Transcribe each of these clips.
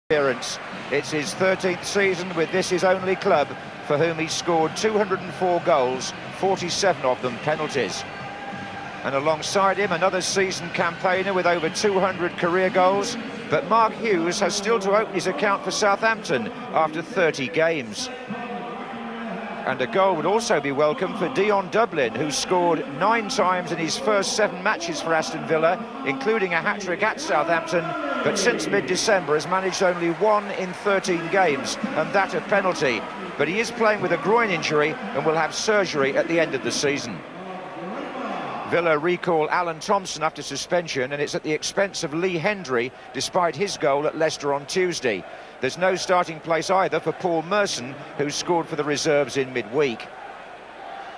appearance. It's his 13th season with this his only club, for whom he's scored 204 goals, 47 of them penalties. And alongside him, another seasoned campaigner with over 200 career goals. But Mark Hughes has still to open his account for Southampton after 30 games. And a goal would also be welcome for Dion Dublin, who scored 9 times in his first 7 matches for Aston Villa, including a hat-trick at Southampton, but since mid-December has managed only 1 in 13 games, and that a penalty. But he is playing with a groin injury and will have surgery at the end of the season. Villa recall Alan Thompson after suspension, and it's at the expense of Lee Hendry, despite his goal at Leicester on Tuesday. There's no starting place either for Paul Merson, who scored for the reserves in midweek.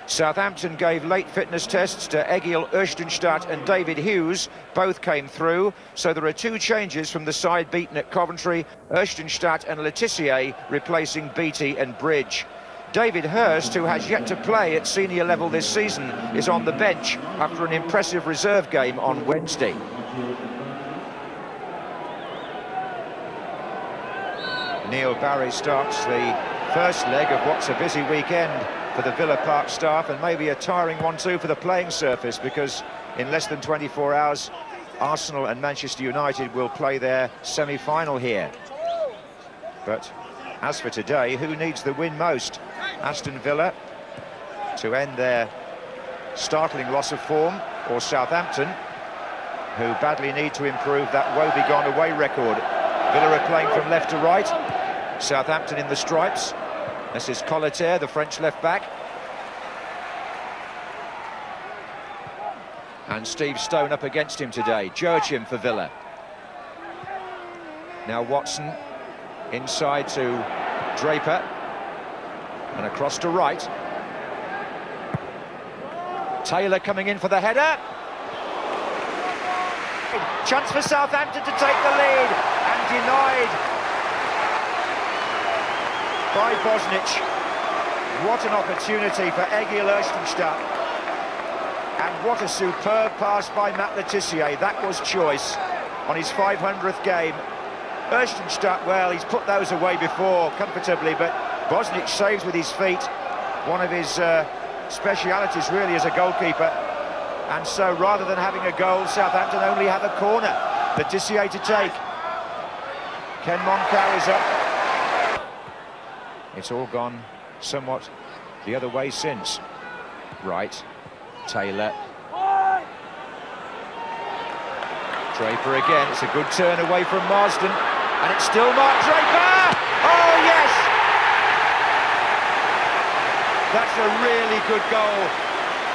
Southampton gave late fitness tests to Egil Oestenstad and David Hughes. Both came through, so there are 2 changes from the side beaten at Coventry, Oestenstad and Letitia replacing Beattie and Bridge. David Hurst, who has yet to play at senior level this season, is on the bench after an impressive reserve game on Wednesday. Neil Barry starts the first leg of what's a busy weekend for the Villa Park staff, and maybe a tiring one too for the playing surface, because in less than 24 hours Arsenal and Manchester United will play their semi-final here. But as for today, who needs the win most? Aston Villa to end their startling loss of form, or Southampton, who badly need to improve that woebegone away record? Villa are playing from left to right, Southampton in the stripes. This is Colleter, the French left-back. And Steve Stone up against him today. Joachim for Villa. Now Watson inside to Draper. And across to Wright. Taylor coming in for the header. Chance for Southampton to take the lead, and denied by Bosnich. What an opportunity for Egil Oestenstad. And what a superb pass by Matt Letitia. That was choice on his 500th game. Oestenstad, well, he's put those away before comfortably, but Bosnich saves with his feet. One of his specialities really as a goalkeeper. And so rather than having a goal, Southampton only have a corner. Letitia to take. Ken Moncur is up. It's all gone somewhat the other way since. Wright, Taylor. Draper again. It's a good turn away from Marsden. And it's still Mark Draper! Oh, yes! That's a really good goal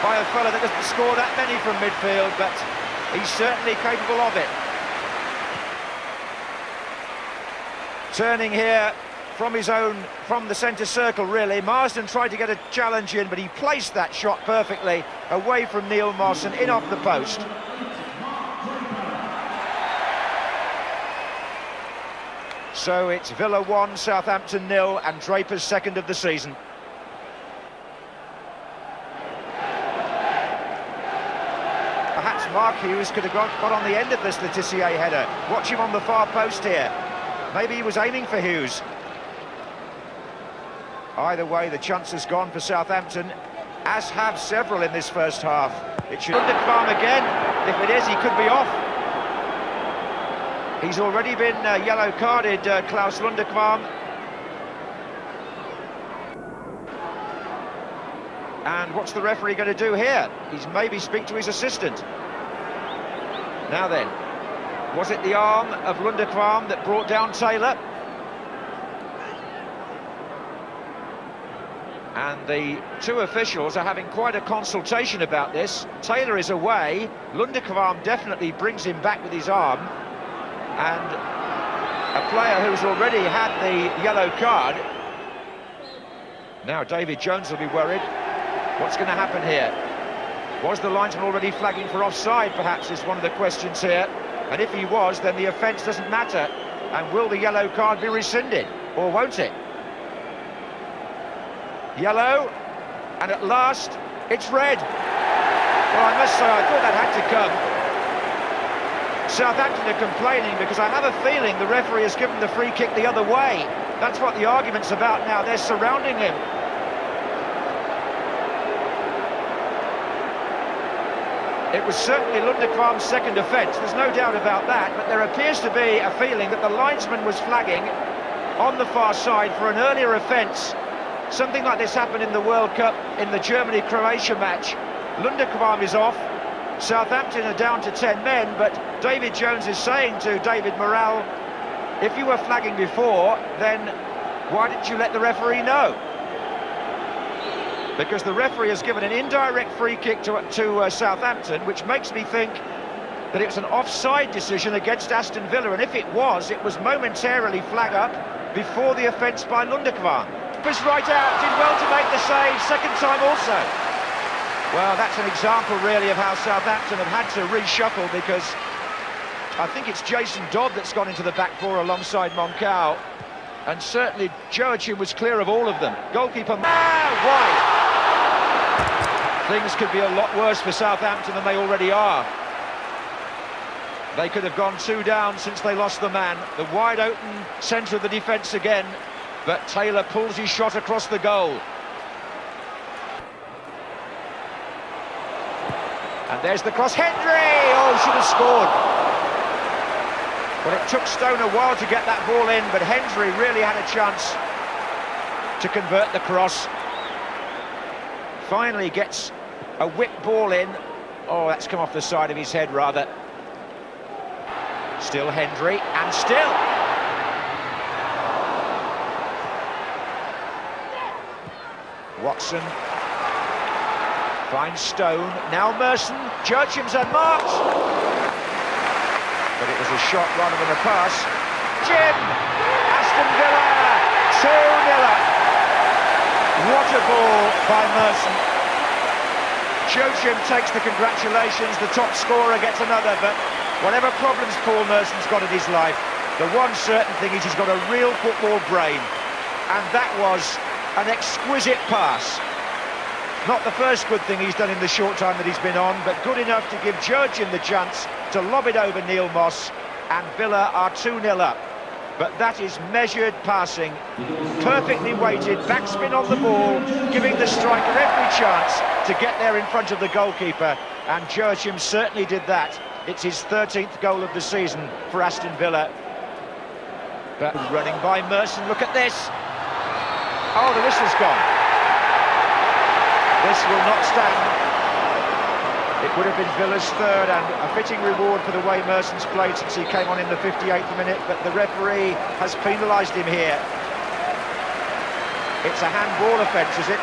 by a fella that doesn't score that many from midfield, but he's certainly capable of it. Turning here from his own, from the centre circle really. Marsden tried to get a challenge in, but he placed that shot perfectly away from Neil Mawson, in off the post. So it's Villa 1, Southampton 0, and Draper's second of the season. Perhaps Mark Hughes could have got on the end of this Letitia header. Watch him on the far post here. Maybe he was aiming for Hughes. Either way, the chance has gone for Southampton, as have several in this first half. It should Lundekvam again. If it is, he could be off. He's already been yellow-carded, Klaus Lundekvam. And what's the referee going to do here? He's maybe speak to his assistant. Now then, was it the arm of Lundekvam that brought down Taylor? And the 2 officials are having quite a consultation about this. Taylor is away. Lundekvam definitely brings him back with his arm. And a player who's already had the yellow card. Now David Jones will be worried. What's going to happen here? Was the linesman already flagging for offside, perhaps, is one of the questions here. And if he was, then the offence doesn't matter. And will the yellow card be rescinded, or won't it? Yellow, and at last, it's red. Well, I must say, I thought that had to come. Southampton are complaining because I have a feeling the referee has given the free kick the other way. That's what the argument's about now. They're surrounding him. It was certainly Lundekvarm's second offence, there's no doubt about that, but there appears to be a feeling that the linesman was flagging on the far side for an earlier offence. Something like this happened in the World Cup in the Germany-Croatia match. Lundekvarm is off, Southampton are down to 10 men, but David Jones is saying to David Morrell, if you were flagging before, then why didn't you let the referee know? Because the referee has given an indirect free kick to Southampton, which makes me think that it was an offside decision against Aston Villa, and if it was momentarily flag up before the offence by Lundekvarm. Was right out, did well to make the save, second time also. Well, that's an example really of how Southampton have had to reshuffle, because I think it's Jason Dodd that's gone into the back four alongside Moncao, and certainly Joachim was clear of all of them. Goalkeeper wide. Things could be a lot worse for Southampton than they already are. They could have gone 2 down since they lost the man. The wide open centre of the defence again, but Taylor pulls his shot across the goal. And there's the cross, Hendry! Oh, should have scored. Well, it took Stone a while to get that ball in, but Hendry really had a chance to convert the cross. Finally gets a whip ball in. Oh, that's come off the side of his head, rather. Still Hendry, and still. Watson finds Stone, now Merson, Joachim's unmarked. But it was a shot rather than a pass. Jim! Aston Villa, 2-0. What a ball by Merson. Joachim takes the congratulations, the top scorer gets another, but whatever problems Paul Merson's got in his life, the one certain thing is he's got a real football brain, and that was an exquisite pass. Not the first good thing he's done in the short time that he's been on, but good enough to give Joachim the chance to lob it over Neil Moss, and Villa are 2-0 up. But that is measured passing, perfectly weighted, backspin on the ball, giving the striker every chance to get there in front of the goalkeeper, and Joachim certainly did that. It's his 13th goal of the season for Aston Villa. But running by Merson, look at this. Oh, the whistle's gone. This will not stand. It would have been Villa's third, and a fitting reward for the way Merson's played since he came on in the 58th minute, but the referee has penalised him here. It's a handball offence, is it?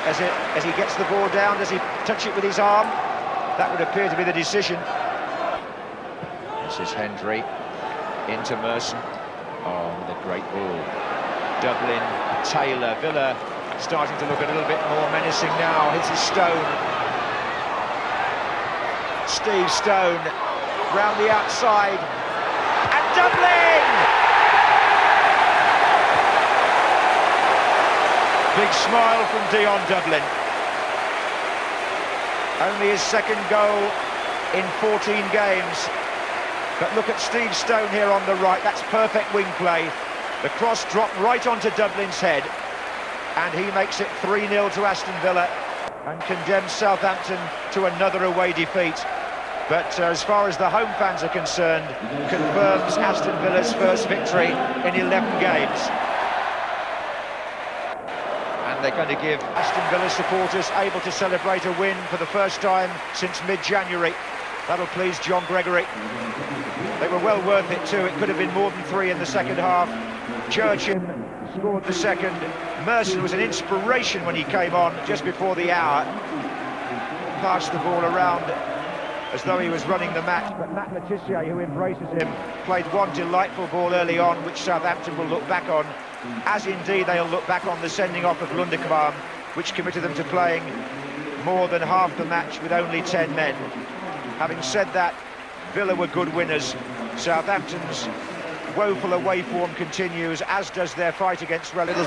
As he gets the ball down, does he touch it with his arm? That would appear to be the decision. This is Hendry into Merson. Oh, with a great ball. Dublin, Taylor, Villa starting to look a little bit more menacing now. This is Stone. Steve Stone round the outside, and Dublin! Big smile from Dion Dublin. Only his second goal in 14 games. But look at Steve Stone here on the right, that's perfect wing play. The cross dropped right onto Dublin's head, and he makes it 3-0 to Aston Villa and condemns Southampton to another away defeat. But as far as the home fans are concerned, confirms Aston Villa's first victory in 11 games. And they're going to give Aston Villa supporters able to celebrate a win for the first time since mid-January. That'll please John Gregory. They were well worth it too. It could have been more than 3 in the second half. Joachim scored the second. Merson was an inspiration when he came on just before the hour. Passed the ball around as though he was running the match, but Matt Letizia, who embraces him, played one delightful ball early on, which Southampton will look back on, as indeed they'll look back on the sending off of Lundekvarm, which committed them to playing more than half the match with only 10 men. Having said that, Villa were good winners. Southampton's woeful away form continues, as does their fight against relegation.